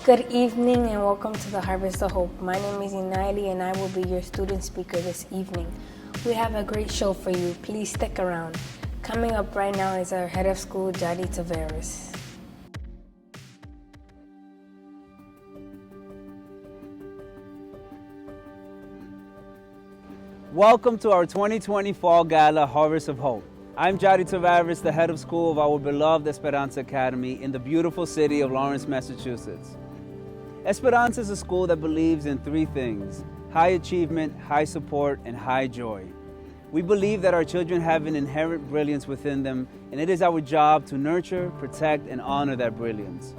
Good evening and welcome to the Harvest of Hope. My name is Inaili and I will be your student speaker this evening. We have a great show for you. Please stick around. Coming up right now is our head of school, Taveras. Welcome to our 2020 Fall Gala Harvest of Hope. I'm Taveras, the head of school of our beloved Esperanza Academy in the beautiful city of Lawrence, Massachusetts. Esperanza is a school that believes in three things: high achievement, high support, and high joy. We believe that our children have an inherent brilliance within them, and it is our job to nurture, protect, and honor that brilliance.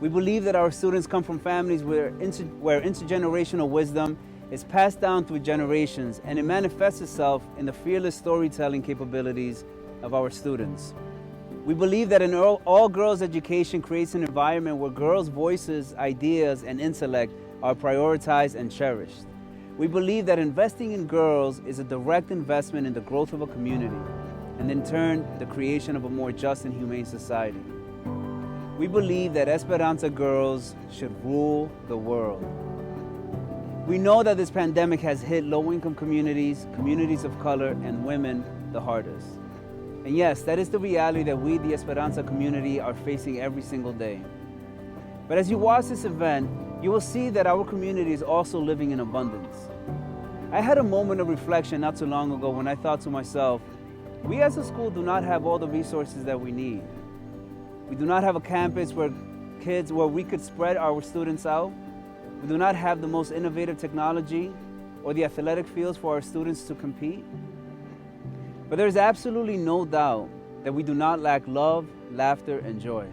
We believe that our students come from families where intergenerational wisdom is passed down through generations, and it manifests itself in the fearless storytelling capabilities of our students. We believe that an all-girls education creates an environment where girls' voices, ideas, and intellect are prioritized and cherished. We believe that investing in girls is a direct investment in the growth of a community, and in turn, the creation of a more just and humane society. We believe that Esperanza girls should rule the world. We know that this pandemic has hit low-income communities, communities of color, and women the hardest. And yes, that is the reality that we, the Esperanza community, are facing every single day. But as you watch this event, you will see that our community is also living in abundance. I had a moment of reflection not too long ago when I thought to myself, we as a school do not have all the resources that we need. We do not have a campus where we could spread our students out. We do not have the most innovative technology or the athletic fields for our students to compete. But there's absolutely no doubt that we do not lack love, laughter, and joy.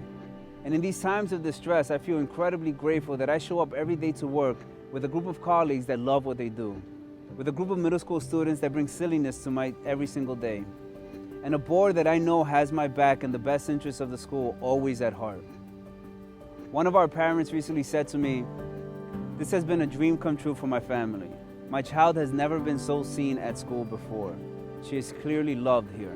And in these times of distress, I feel incredibly grateful that I show up every day to work with a group of colleagues that love what they do, with a group of middle school students that bring silliness to my every single day, and a board that I know has my back and the best interests of the school always at heart. One of our parents recently said to me, "This has been a dream come true for my family. My child has never been so seen at school before. She is clearly loved here."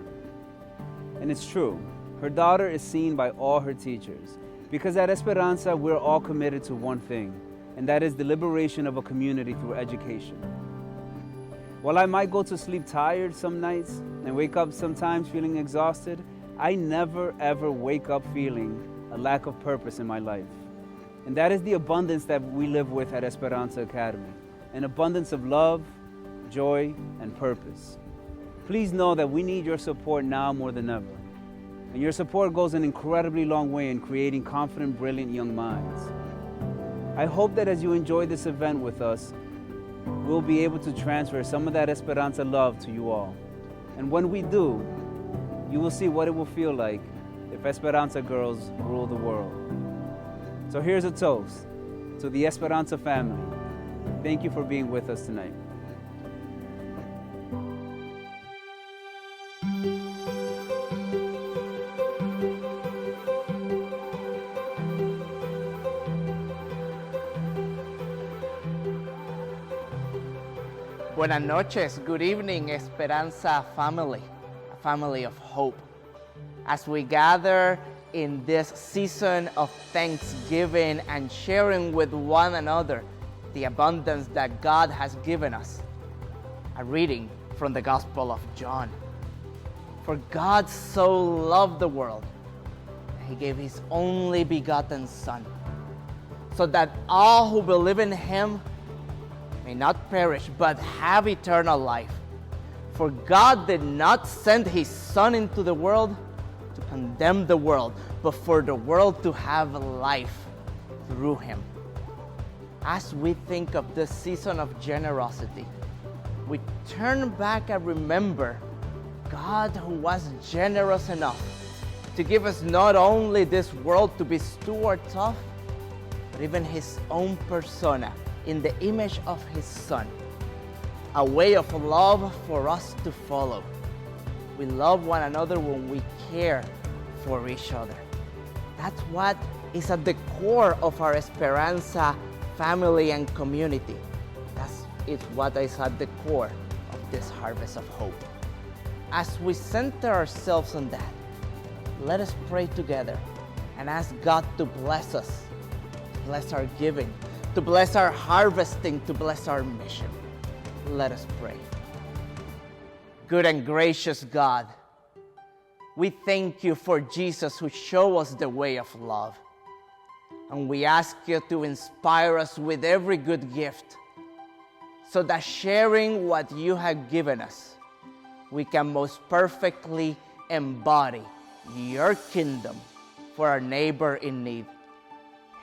And it's true. Her daughter is seen by all her teachers, because at Esperanza, we're all committed to one thing, and that is the liberation of a community through education. While I might go to sleep tired some nights and wake up sometimes feeling exhausted, I never ever wake up feeling a lack of purpose in my life. And that is the abundance that we live with at Esperanza Academy, an abundance of love, joy, and purpose. Please know that we need your support now more than ever. And your support goes an incredibly long way in creating confident, brilliant young minds. I hope that as you enjoy this event with us, we'll be able to transfer some of that Esperanza love to you all. And when we do, you will see what it will feel like if Esperanza girls rule the world. So here's a toast to the Esperanza family. Thank you for being with us tonight. Buenas noches, good evening, Esperanza family, a family of hope. As we gather in this season of thanksgiving and sharing with one another the abundance that God has given us. A reading from the Gospel of John. For God so loved the world that He gave His only begotten Son, so that all who believe in Him may not perish, but have eternal life. For God did not send His Son into the world to condemn the world, but for the world to have life through Him. As we think of this season of generosity, we turn back and remember God who was generous enough to give us not only this world to be stewards of, but even His own persona in the image of His Son, a way of love for us to follow. We love one another when we care for each other. That's what is at the core of our Esperanza family and community. It's what is at the core of this harvest of hope. As we center ourselves on that, let us pray together and ask God to bless us bless our giving, to bless our harvesting, to bless our mission. Let us pray. Good and gracious God, we thank you for Jesus who showed us the way of love. And we ask you to inspire us with every good gift so that sharing what you have given us, we can most perfectly embody your kingdom for our neighbor in need.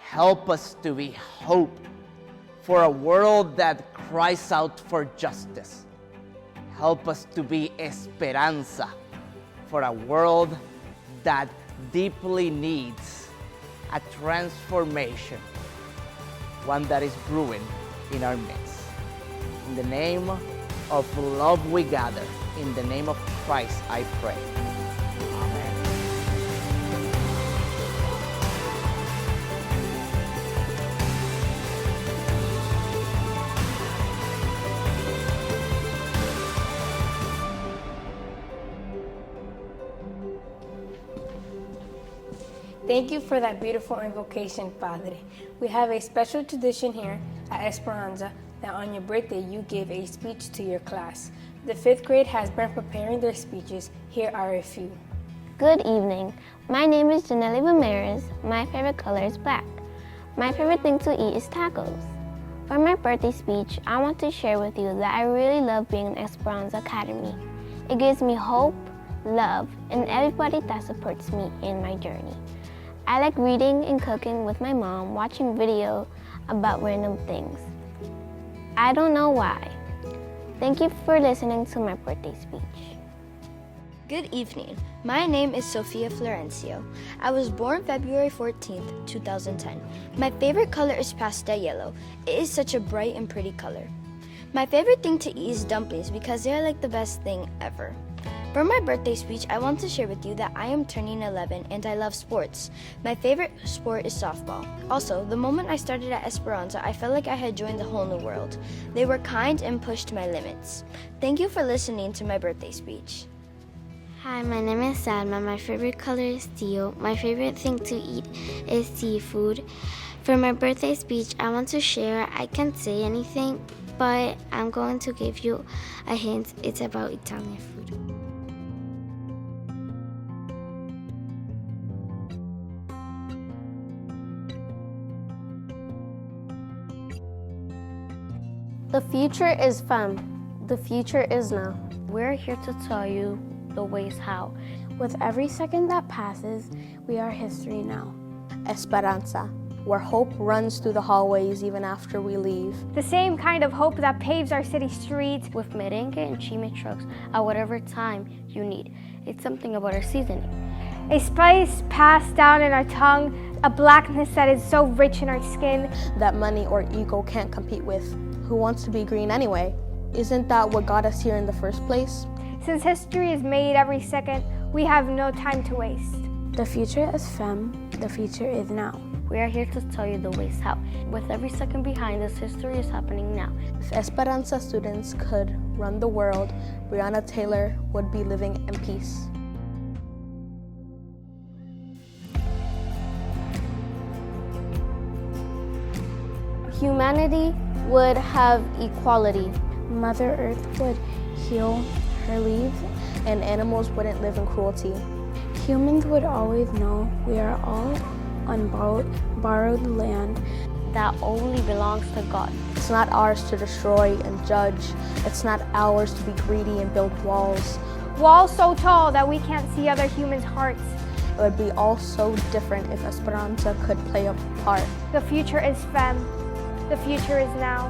Help us to be hope for a world that cries out for justice. Help us to be esperanza for a world that deeply needs a transformation, one that is brewing in our midst. In the name of love we gather. In the name of Christ I pray. Amen. Thank you for that beautiful invocation, Padre. We have a special tradition here at Esperanza that on your birthday you give a speech to your class. The 5th grade has been preparing their speeches. Here are a few. Good evening. My name is Janelle Ramirez. My favorite color is black. My favorite thing to eat is tacos. For my birthday speech, I want to share with you that I really love being in Esperanza Academy. It gives me hope, love, and everybody that supports me in my journey. I like reading and cooking with my mom, watching videos about random things. I don't know why. Thank you for listening to my birthday speech. Good evening. My name is Sofia Florencio. I was born February 14th, 2010. My favorite color is pastel yellow. It is such a bright and pretty color. My favorite thing to eat is dumplings because they are like the best thing ever. For my birthday speech, I want to share with you that I am turning 11 and I love sports. My favorite sport is softball. Also, the moment I started at Esperanza, I felt like I had joined the whole new world. They were kind and pushed my limits. Thank you for listening to my birthday speech. Hi, my name is Salma. My favorite color is teal. My favorite thing to eat is seafood. For my birthday speech, I want to share. I can't say anything, but I'm going to give you a hint. It's about Italian food. The future is Femme. The future is now. We're here to tell you the ways how. With every second that passes, we are history now. Esperanza, where hope runs through the hallways even after we leave. The same kind of hope that paves our city streets. With merengue and chime trucks at whatever time you need. It's something about our seasoning. A spice passed down in our tongue, a blackness that is so rich in our skin. That money or ego can't compete with. Who wants to be green anyway? Isn't that what got us here in the first place? Since history is made every second, we have no time to waste. The future is Femme. The future is now. We are here to tell you the ways how. With every second behind us, history is happening now. If Esperanza students could run the world, Breonna Taylor would be living in peace. Humanity would have equality. Mother Earth would heal her leaves, and animals wouldn't live in cruelty. Humans would always know we are all on borrowed land that only belongs to God. It's not ours to destroy and judge. It's not ours to be greedy and build walls. Walls so tall that we can't see other humans' hearts. It would be all so different if Esperanza could play a part. The future is Femme. The future is now.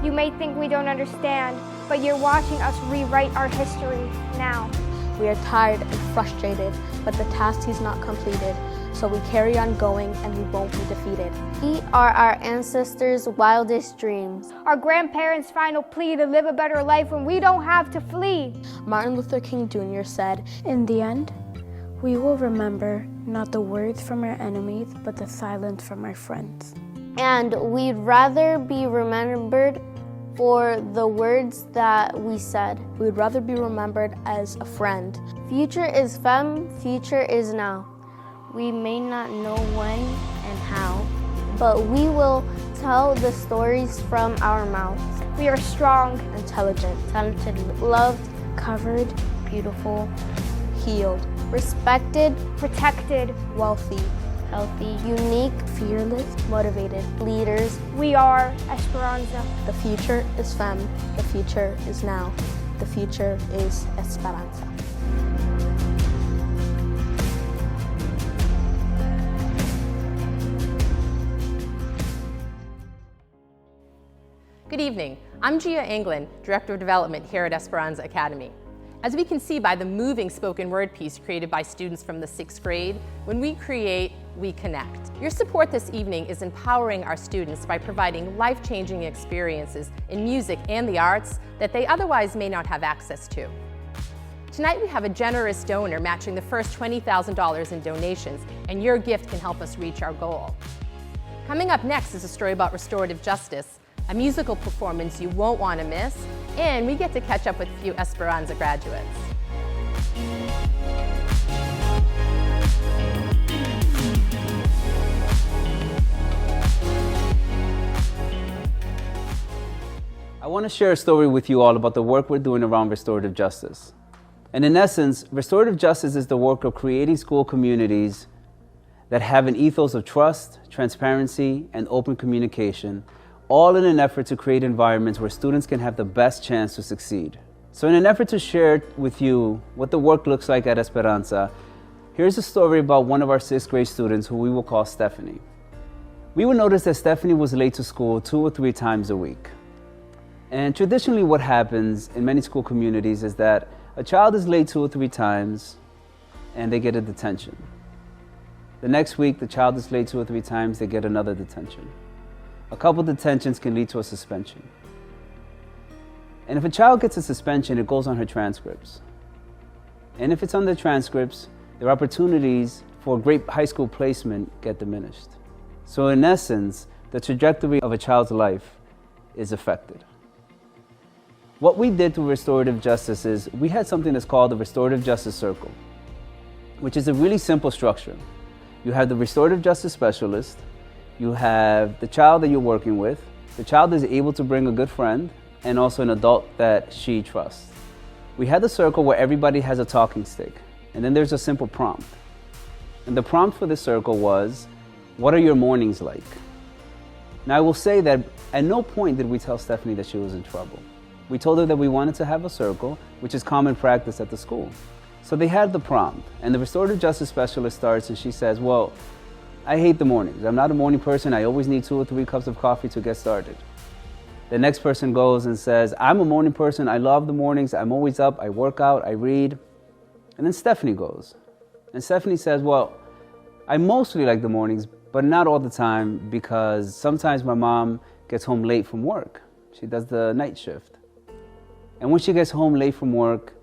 You may think we don't understand, but you're watching us rewrite our history now. We are tired and frustrated, but the task is not completed. So we carry on going and we won't be defeated. We are our ancestors' wildest dreams. Our grandparents' final plea to live a better life when we don't have to flee. Martin Luther King Jr. said, "In the end, we will remember not the words from our enemies, but the silence from our friends." And we'd rather be remembered for the words that we said. We'd rather be remembered as a friend. Future is Femme, future is now. We may not know when and how, but we will tell the stories from our mouths. We are strong, Intelligent, talented, loved, Covered, beautiful, healed, respected, protected. wealthy, healthy, unique, fearless, motivated, leaders. We are Esperanza. The future is Femme. The future is now. The future is Esperanza. Good evening. I'm Gia Angluin, Director of Development here at Esperanza Academy. As we can see by the moving spoken word piece created by students from the 6th grade, when we create, we connect. Your support this evening is empowering our students by providing life-changing experiences in music and the arts that they otherwise may not have access to. Tonight we have a generous donor matching the first $20,000 in donations, and your gift can help us reach our goal. Coming up next is a story about restorative justice, a musical performance you won't want to miss, and we get to catch up with a few Esperanza graduates. I want to share a story with you all about the work we're doing around restorative justice. And in essence, restorative justice is the work of creating school communities that have an ethos of trust, transparency, and open communication, all in an effort to create environments where students can have the best chance to succeed. So in an effort to share with you what the work looks like at Esperanza, here's a story about one of our 6th grade students who we will call Stephanie. We will notice that Stephanie was late to school 2 or 3 times a week. And traditionally what happens in many school communities is that a child is late 2 or 3 times and they get a detention. The next week the child is late 2 or 3 times, they get another detention. A couple detentions can lead to a suspension. And if a child gets a suspension, it goes on her transcripts. And if it's on the transcripts, their opportunities for a great high school placement get diminished. So in essence, the trajectory of a child's life is affected. What we did through restorative justice is we had something that's called the Restorative Justice Circle, which is a really simple structure. You have the restorative justice specialist, you have the child that you're working with. The child is able to bring a good friend and also an adult that she trusts. We had the circle where everybody has a talking stick, and then there's a simple prompt. And the prompt for the circle was, what are your mornings like? Now I will say that at no point did we tell Stephanie that she was in trouble. We told her that we wanted to have a circle, which is common practice at the school. So they had the prompt, and the restorative justice specialist starts and she says, well, I hate the mornings. I'm not a morning person. I always need 2 or 3 cups of coffee to get started. The next person goes and says, I'm a morning person. I love the mornings. I'm always up. I work out. I read. And then Stephanie goes. And Stephanie says, well, I mostly like the mornings, but not all the time because sometimes my mom gets home late from work. She does the night shift. And when she gets home late from work,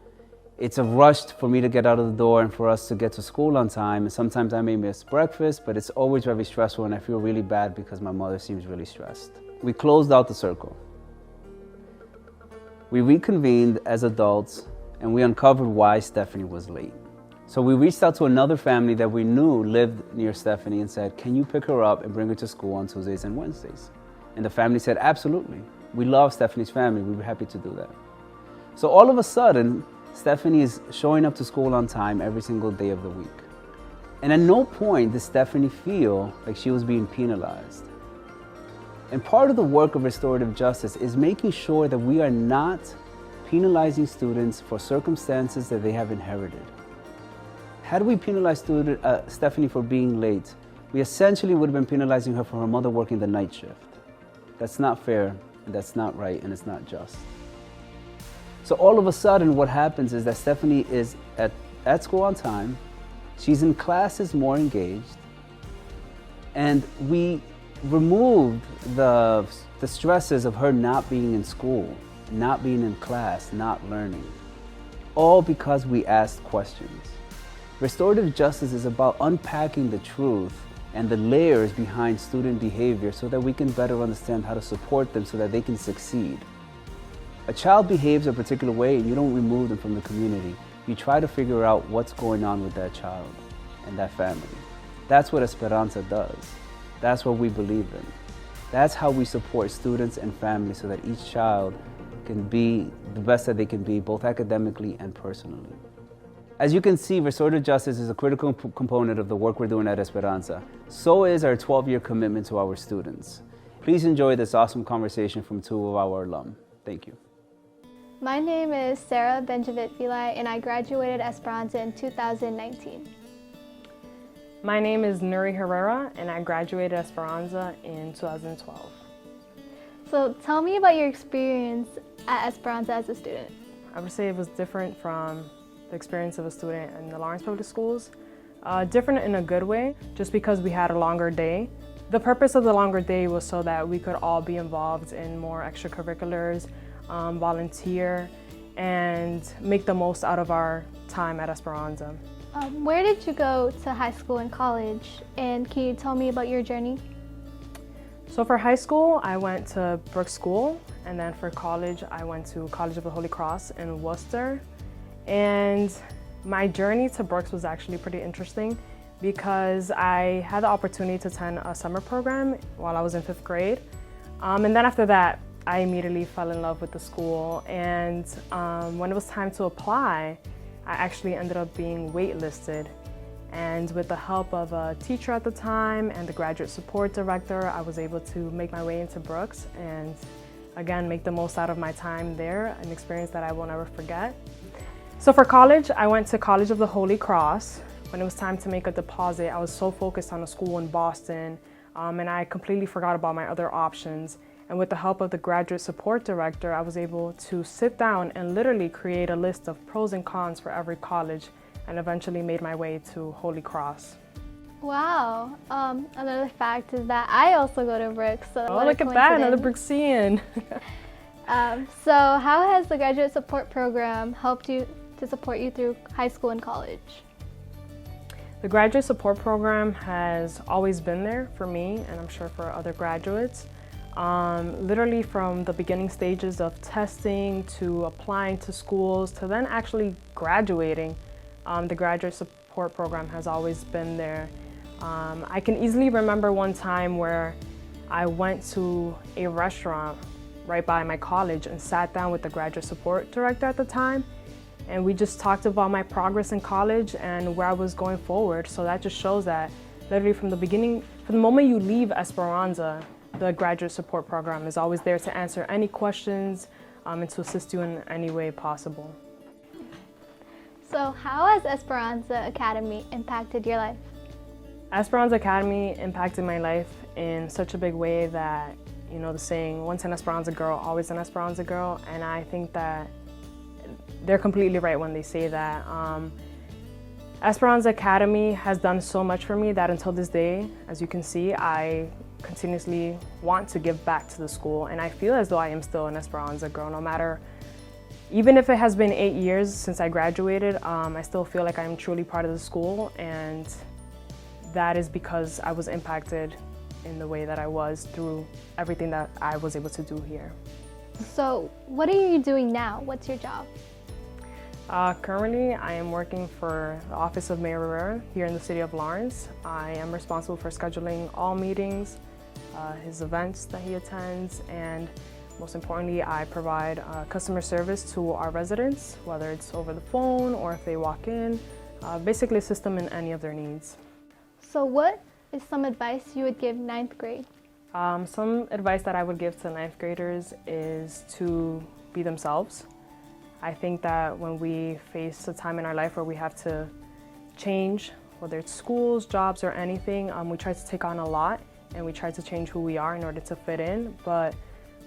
it's a rush for me to get out of the door and for us to get to school on time. And sometimes I may miss breakfast, but it's always very stressful and I feel really bad because my mother seems really stressed. We closed out the circle. We reconvened as adults and we uncovered why Stephanie was late. So we reached out to another family that we knew lived near Stephanie and said, can you pick her up and bring her to school on Tuesdays and Wednesdays? And the family said, absolutely. We love Stephanie's family. We'd be happy to do that. So all of a sudden, Stephanie is showing up to school on time every single day of the week. And at no point did Stephanie feel like she was being penalized. And part of the work of restorative justice is making sure that we are not penalizing students for circumstances that they have inherited. Had we penalized Stephanie for being late, we essentially would have been penalizing her for her mother working the night shift. That's not fair, and that's not right, and it's not just. So all of a sudden what happens is that Stephanie is at school on time, she's in classes more engaged, and we removed the stresses of her not being in school, not being in class, not learning, all because we asked questions. Restorative justice is about unpacking the truth and the layers behind student behavior so that we can better understand how to support them so that they can succeed. A child behaves a particular way and you don't remove them from the community. You try to figure out what's going on with that child and that family. That's what Esperanza does. That's what we believe in. That's how we support students and families so that each child can be the best that they can be, both academically and personally. As you can see, restorative justice is a critical component of the work we're doing at Esperanza. So is our 12-year commitment to our students. Please enjoy this awesome conversation from two of our alum. Thank you. My name is Sarah Benjavit-Vilay, and I graduated Esperanza in 2019. My name is Nuri Herrera, and I graduated Esperanza in 2012. So tell me about your experience at Esperanza as a student. I would say it was different from the experience of a student in the Lawrence Public Schools. Different in a good way, just because we had a longer day. The purpose of the longer day was so that we could all be involved in more extracurriculars, volunteer, and make the most out of our time at Esperanza. Where did you go to high school and college, and can you tell me about your journey? So for high school, I went to Brooks School, and then for college, I went to College of the Holy Cross in Worcester. And my journey to Brooks was actually pretty interesting because I had the opportunity to attend a summer program while I was in 5th grade. And then after that, I immediately fell in love with the school. And when it was time to apply, I actually ended up being waitlisted. And with the help of a teacher at the time and the graduate support director, I was able to make my way into Brooks and again, make the most out of my time there, an experience that I will never forget. So for college, I went to College of the Holy Cross. When it was time to make a deposit, I was so focused on a school in Boston, and I completely forgot about my other options. And with the help of the graduate support director, I was able to sit down and literally create a list of pros and cons for every college, and eventually made my way to Holy Cross. Wow. Another fact is that I also go to Brooks. So oh, look at that, another Brooksian. So how has the graduate support program helped you to support you through high school and college? The graduate support program has always been there for me, and I'm sure for other graduates. Literally from the beginning stages of testing to applying to schools to then actually graduating, the graduate support program has always been there. I can easily remember one time where I went to a restaurant right by my college and sat down with the graduate support director at the time, and we just talked about my progress in college and where I was going forward. So that just shows that literally from the beginning, from the moment you leave Esperanza, the graduate support program is always there to answer any questions and to assist you in any way possible. So how has Esperanza Academy impacted your life? Esperanza Academy impacted my life in such a big way that, you know, the saying, once an Esperanza girl, always an Esperanza girl, and I think that they're completely right when they say that. Esperanza Academy has done so much for me that until this day, as you can see, I continuously want to give back to the school, and I feel as though I am still an Esperanza girl, no matter, even if it has been 8 years since I graduated, I still feel like I'm truly part of the school, and that is because I was impacted in the way that I was through everything that I was able to do here. So what are you doing now? What's your job? Currently, I am working for the Office of Mayor Rivera here in the city of Lawrence. I am responsible for scheduling all meetings, his events that he attends, and most importantly, I provide customer service to our residents, whether it's over the phone or if they walk in, basically assist them in any of their needs. So what is some advice you would give 9th grade? Some advice that I would give to 9th graders is to be themselves. I think that when we face a time in our life where we have to change, whether it's schools, jobs, or anything, we try to take on a lot and we try to change who we are in order to fit in. But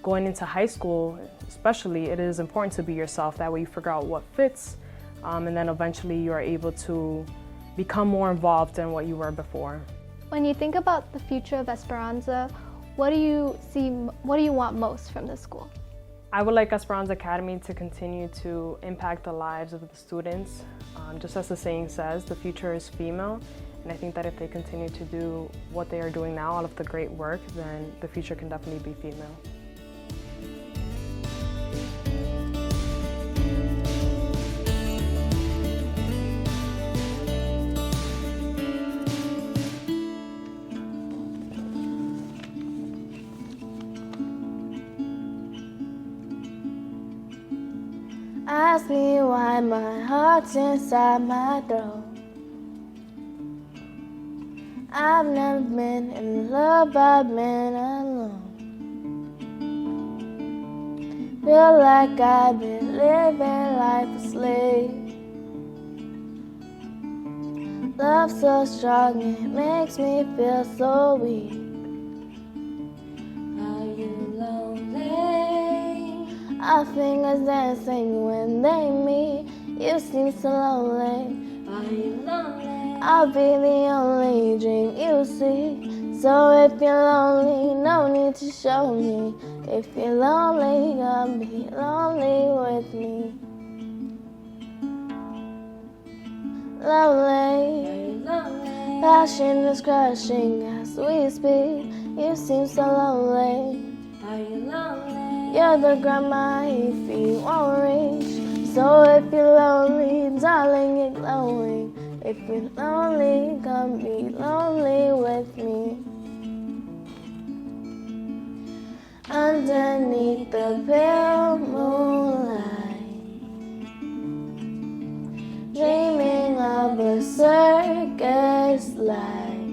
going into high school, especially, it is important to be yourself. That way you figure out what fits, and then eventually you are able to become more involved than what you were before. When you think about the future of Esperanza, what do you want most from the school? I would like Esperanza Academy to continue to impact the lives of the students. Just as the saying says, the future is female. And I think that if they continue to do what they are doing now, all of the great work, then the future can definitely be female. why my heart's inside my throat. I've never been in love, I've been alone. Feel like I've been living life a slave. Love so strong, it makes me feel so weak. Are you lonely? Our fingers dancing when they meet. You seem so lonely. Are you lonely? I'll be the only dream you see. So if you're lonely, no need to show me. If you're lonely, come be lonely with me. Lonely, passion is crushing as we speak. You seem so lonely. Are you lonely? You're the grandma if you won't reach. So if you're lonely, darling, you're glowing. If you're lonely, come be lonely with me. Underneath the pale moonlight, dreaming of a circus light,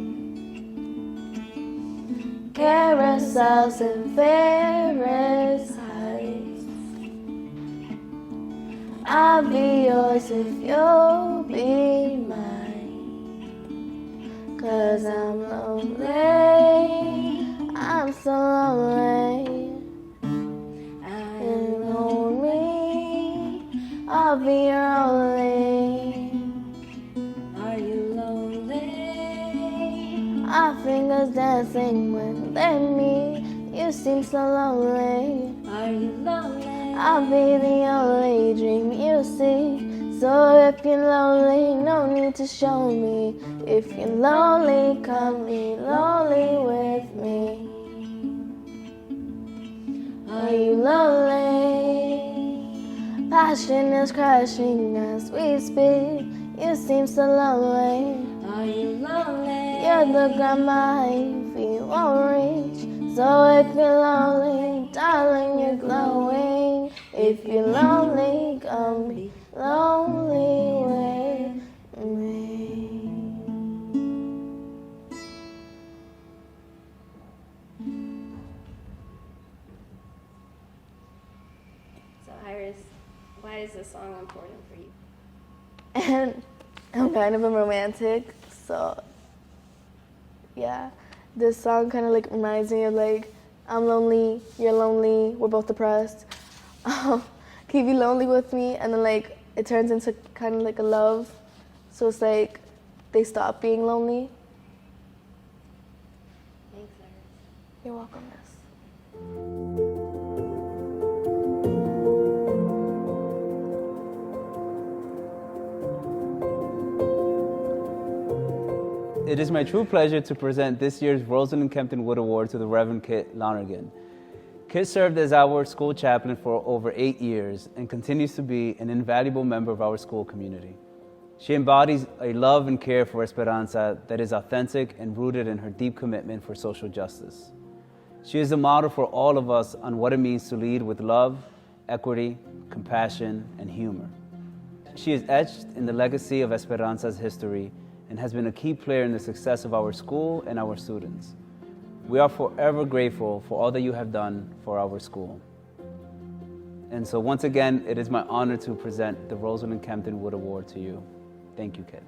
carousels and Ferris heights. I'll be yours if you'll be mine. 'Cause I'm lonely, I'm so lonely. And hold me, I'll be your only. Are you lonely? Our fingers dancing when they meet. You seem so lonely. Are you lonely? I'll be the only dream you see. So if you're lonely, no need to show me. If you're lonely, come be lonely with me. Are you lonely? Passion is crashing as we speak. You seem so lonely. Are you lonely? You're the grandma if you won't reach. So if you're lonely, darling, you're glowing. If you're lonely, come be lonely with me. So Iris, why is this song important for you? And I'm kind of a romantic, so yeah. This song kind of like reminds me of like, I'm lonely, you're lonely, we're both depressed. Can you be lonely with me? And then like, it turns into kind of like a love. So it's like, they stop being lonely. Thanks, Iris. You're welcome, miss. It is my true pleasure to present this year's Rosalyn Kempton Wood Award to the Reverend Kit Lonergan. Kit served as our school chaplain for over 8 years and continues to be an invaluable member of our school community. She embodies a love and care for Esperanza that is authentic and rooted in her deep commitment for social justice. She is a model for all of us on what it means to lead with love, equity, compassion, and humor. She is etched in the legacy of Esperanza's history and has been a key player in the success of our school and our students. We are forever grateful for all that you have done for our school. And so once again, it is my honor to present the Rosalyn Kempton Wood Award to you. Thank you, Kit.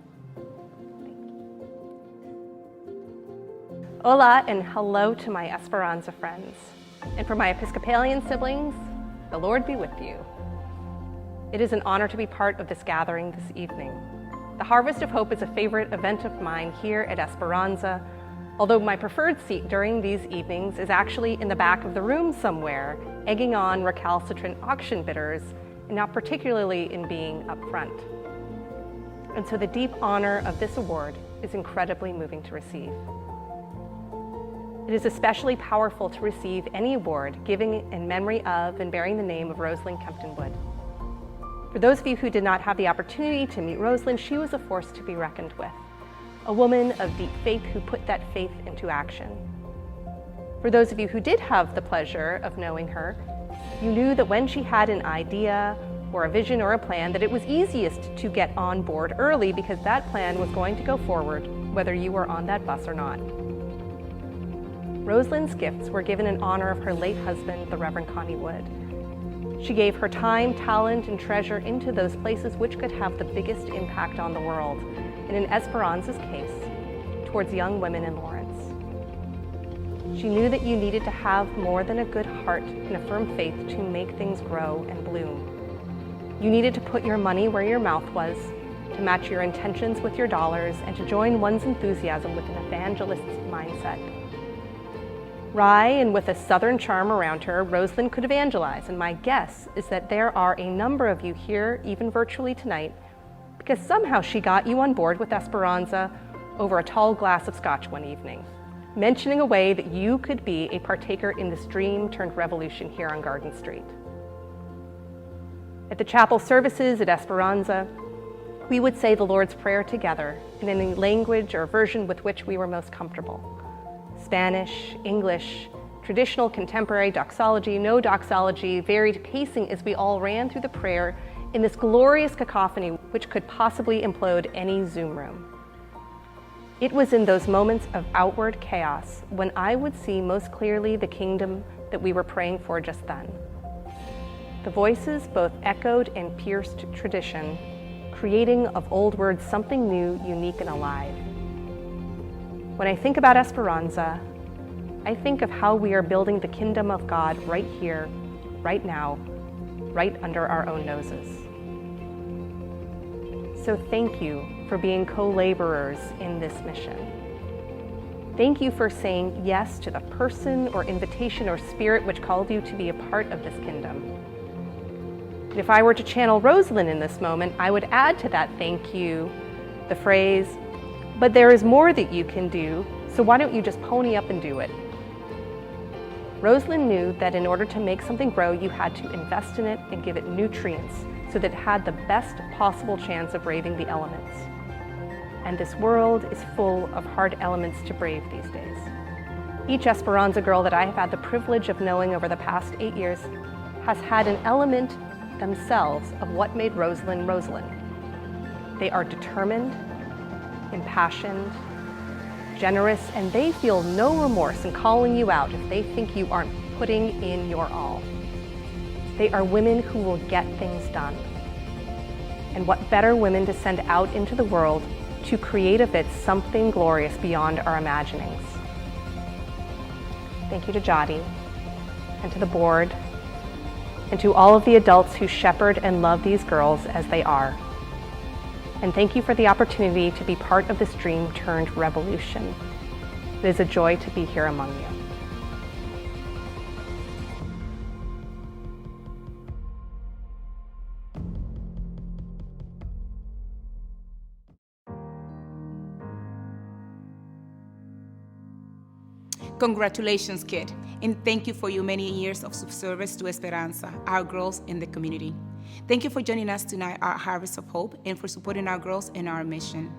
Hola and hello to my Esperanza friends. And for my Episcopalian siblings, the Lord be with you. It is an honor to be part of this gathering this evening. The Harvest of Hope is a favorite event of mine here at Esperanza, although my preferred seat during these evenings is actually in the back of the room somewhere, egging on recalcitrant auction bidders, and not particularly in being up front. And so the deep honor of this award is incredibly moving to receive. It is especially powerful to receive any award giving in memory of and bearing the name of Rosalyn Kempton Wood. For those of you who did not have the opportunity to meet Rosalyn, she was a force to be reckoned with, a woman of deep faith who put that faith into action. For those of you who did have the pleasure of knowing her, you knew that when she had an idea or a vision or a plan, that it was easiest to get on board early because that plan was going to go forward whether you were on that bus or not. Rosalyn's gifts were given in honor of her late husband, the Reverend Connie Wood. She gave her time, talent, and treasure into those places which could have the biggest impact on the world, and in Esperanza's case, towards young women in Lawrence. She knew that you needed to have more than a good heart and a firm faith to make things grow and bloom. You needed to put your money where your mouth was, to match your intentions with your dollars, and to join one's enthusiasm with an evangelist's mindset. Wry and with a southern charm around her, Rosalyn could evangelize, and my guess is that there are a number of you here, even virtually tonight, because somehow she got you on board with Esperanza over a tall glass of scotch one evening, mentioning a way that you could be a partaker in this dream-turned-revolution here on Garden Street. At the chapel services at Esperanza, we would say the Lord's Prayer together in any language or version with which we were most comfortable. Spanish, English, traditional, contemporary, doxology, no doxology, varied pacing as we all ran through the prayer in this glorious cacophony which could possibly implode any Zoom room. It was in those moments of outward chaos when I would see most clearly the kingdom that we were praying for just then. The voices both echoed and pierced tradition, creating of old words something new, unique, and alive. When I think about Esperanza, I think of how we are building the kingdom of God right here, right now, right under our own noses. So thank you for being co-laborers in this mission. Thank you for saying yes to the person or invitation or spirit which called you to be a part of this kingdom. And if I were to channel Rosalyn in this moment, I would add to that thank you the phrase, "But there is more that you can do, so why don't you just pony up and do it?" Rosalyn knew that in order to make something grow, you had to invest in it and give it nutrients so that it had the best possible chance of braving the elements. And this world is full of hard elements to brave these days. Each Esperanza girl that I have had the privilege of knowing over the past 8 years has had an element themselves of what made Rosalyn Rosalyn. They are determined, impassioned, generous, and they feel no remorse in calling you out if they think you aren't putting in your all. They are women who will get things done. And what better women to send out into the world to create of it something glorious beyond our imaginings. Thank you to Jody and to the board and to all of the adults who shepherd and love these girls as they are. And thank you for the opportunity to be part of this dream-turned-revolution. It is a joy to be here among you. Congratulations, kid, and thank you for your many years of service to Esperanza, our girls in the community. Thank you for joining us tonight at Harvest of Hope and for supporting our girls in our mission.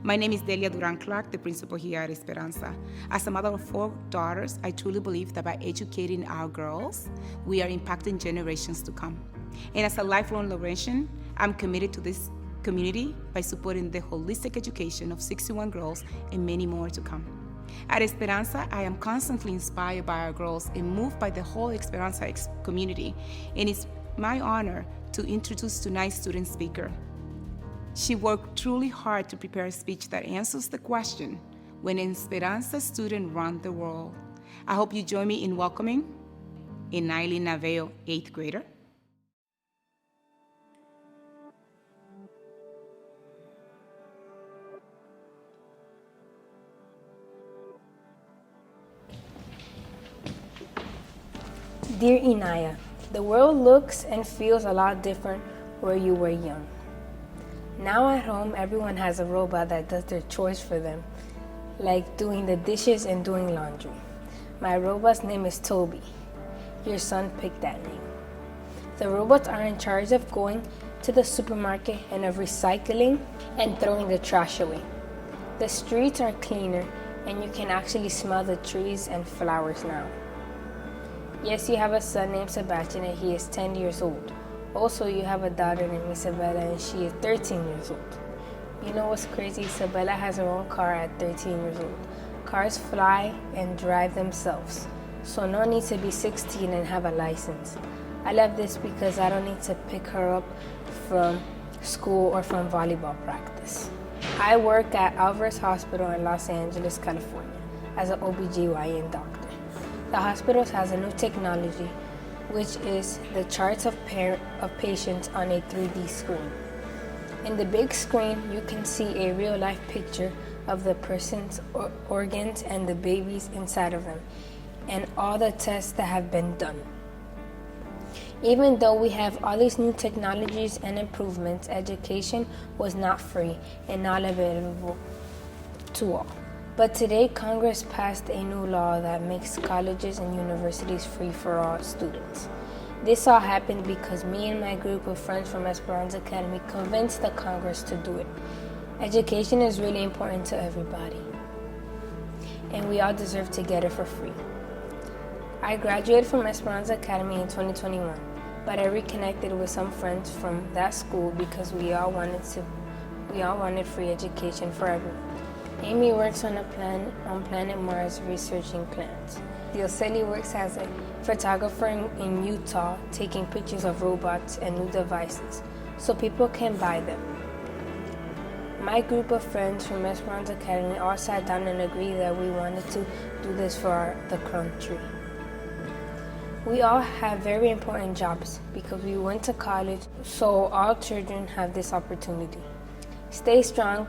My name is Delia Duran Clark, the principal here at Esperanza. As a mother of 4 daughters, I truly believe that by educating our girls, we are impacting generations to come. And as a lifelong Laurentian, I'm committed to this community by supporting the holistic education of 61 girls and many more to come. At Esperanza, I am constantly inspired by our girls and moved by the whole Esperanza community, and it's my honor to introduce tonight's student speaker. She worked truly hard to prepare a speech that answers the question, when an Esperanza student run the world. I hope you join me in welcoming Inaili Naveo, 8th grader. Dear Inaya, the world looks and feels a lot different where you were young. Now at home, everyone has a robot that does their chores for them, like doing the dishes and doing laundry. My robot's name is Toby. Your son picked that name. The robots are in charge of going to the supermarket and of recycling and throwing the trash away. The streets are cleaner and you can actually smell the trees and flowers now. Yes, you have a son named Sebastian and he is 10 years old. Also, you have a daughter named Isabella, and she is 13 years old. You know what's crazy? Isabella has her own car at 13 years old. Cars fly and drive themselves, so no need to be 16 and have a license. I love this because I don't need to pick her up from school or from volleyball practice. I work at Alvarez Hospital in Los Angeles, California, as an OBGYN doctor. The hospital has a new technology, which is the charts of patients on a 3D screen. In the big screen, you can see a real-life picture of the person's organs and the babies inside of them, and all the tests that have been done. Even though we have all these new technologies and improvements, education was not free and not available to all. But today, Congress passed a new law that makes colleges and universities free for all students. This all happened because me and my group of friends from Esperanza Academy convinced the Congress to do it. Education is really important to everybody, and we all deserve to get it for free. I graduated from Esperanza Academy in 2021, but I reconnected with some friends from that school because we all wanted free education for everyone. Amy works on planet Mars researching plants. Dolce works as a photographer in Utah, taking pictures of robots and new devices so people can buy them. My group of friends from Esperanza Academy all sat down and agreed that we wanted to do this for the country. We all have very important jobs because we went to college, so all children have this opportunity. Stay strong,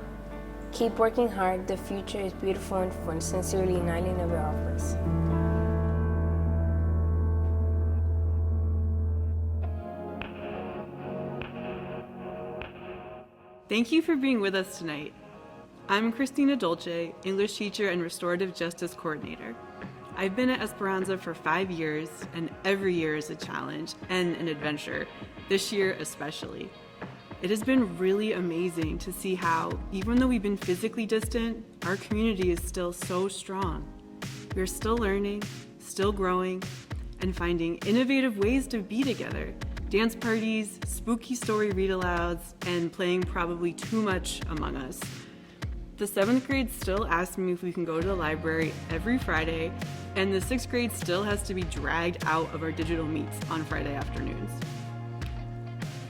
keep working hard, the future is beautiful and fun. Sincerely, Naili Navarez. Thank you for being with us tonight. I'm Kristina Dolce, English teacher and Restorative Justice Coordinator. I've been at Esperanza for 5 years, and every year is a challenge and an adventure, this year especially. It has been really amazing to see how, even though we've been physically distant, our community is still so strong. We're still learning, still growing, and finding innovative ways to be together. Dance parties, spooky story read-alouds, and playing probably too much among us. The 7th grade still asks me if we can go to the library every Friday, and the 6th grade still has to be dragged out of our digital meets on Friday afternoons.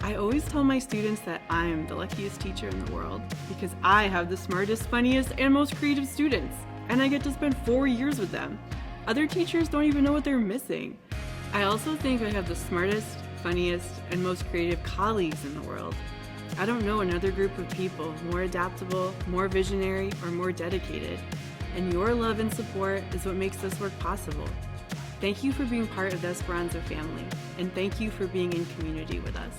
I always tell my students that I'm the luckiest teacher in the world because I have the smartest, funniest, and most creative students, and I get to spend 4 years with them. Other teachers don't even know what they're missing. I also think I have the smartest, funniest, and most creative colleagues in the world. I don't know another group of people more adaptable, more visionary, or more dedicated. And your love and support is what makes this work possible. Thank you for being part of the Esperanza family, and thank you for being in community with us.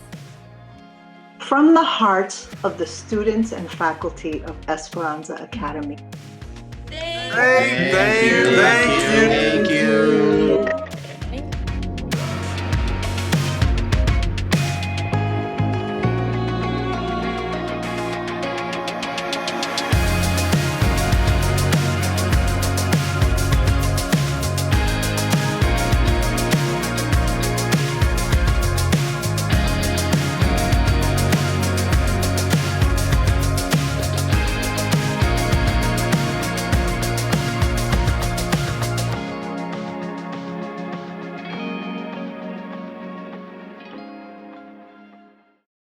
From the hearts of the students and faculty of Esperanza Academy. Thank you.